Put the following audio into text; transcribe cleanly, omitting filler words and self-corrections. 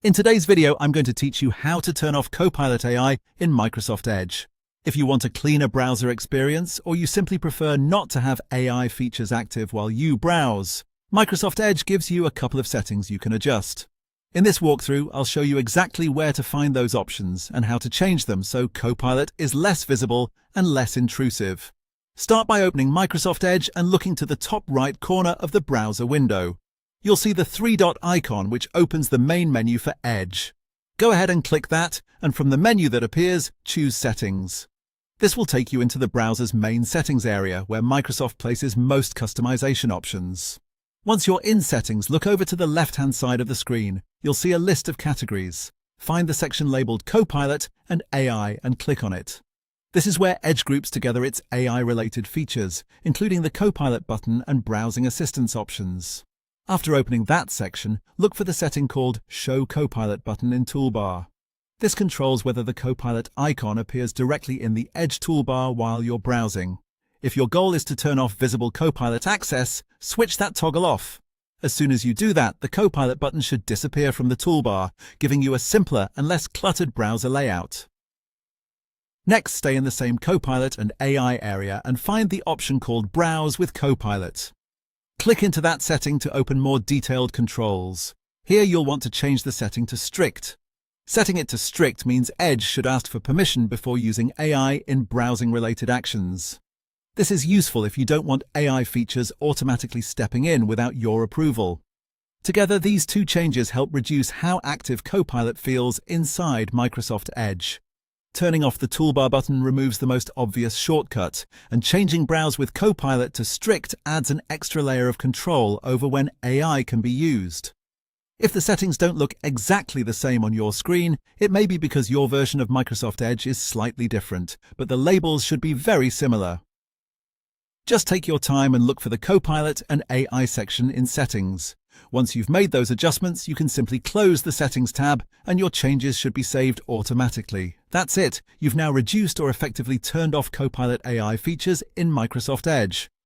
In today's video, I'm going to teach you how to turn off Copilot AI in Microsoft Edge. If you want a cleaner browser experience, or you simply prefer not to have AI features active while you browse, Microsoft Edge gives you a couple of settings you can adjust. In this walkthrough, I'll show you exactly where to find those options and how to change them so Copilot is less visible and less intrusive. Start by opening Microsoft Edge and looking to the top right corner of the browser window. You'll see the three-dot icon which opens the main menu for Edge. Go ahead and click that, and from the menu that appears, choose Settings. This will take you into the browser's main settings area where Microsoft places most customization options. Once you're in Settings, look over to the left-hand side of the screen. You'll see a list of categories. Find the section labeled Copilot and AI and click on it. This is where Edge groups together its AI-related features, including the Copilot button and browsing assistance options. After opening that section, look for the setting called Show Copilot button in Toolbar. This controls whether the Copilot icon appears directly in the Edge toolbar while you're browsing. If your goal is to turn off visible Copilot access, switch that toggle off. As soon as you do that, the Copilot button should disappear from the toolbar, giving you a simpler and less cluttered browser layout. Next, stay in the same Copilot and AI area and find the option called Browse with Copilot. Click into that setting to open more detailed controls. Here you'll want to change the setting to Strict. Setting it to Strict means Edge should ask for permission before using AI in browsing-related actions. This is useful if you don't want AI features automatically stepping in without your approval. Together, these two changes help reduce how active Copilot feels inside Microsoft Edge. Turning off the toolbar button removes the most obvious shortcut, and changing Browse with Copilot to Strict adds an extra layer of control over when AI can be used. If the settings don't look exactly the same on your screen, it may be because your version of Microsoft Edge is slightly different, but the labels should be very similar. Just take your time and look for the Copilot and AI section in Settings. Once you've made those adjustments, you can simply close the Settings tab and your changes should be saved automatically. That's it. You've now reduced or effectively turned off Copilot AI features in Microsoft Edge.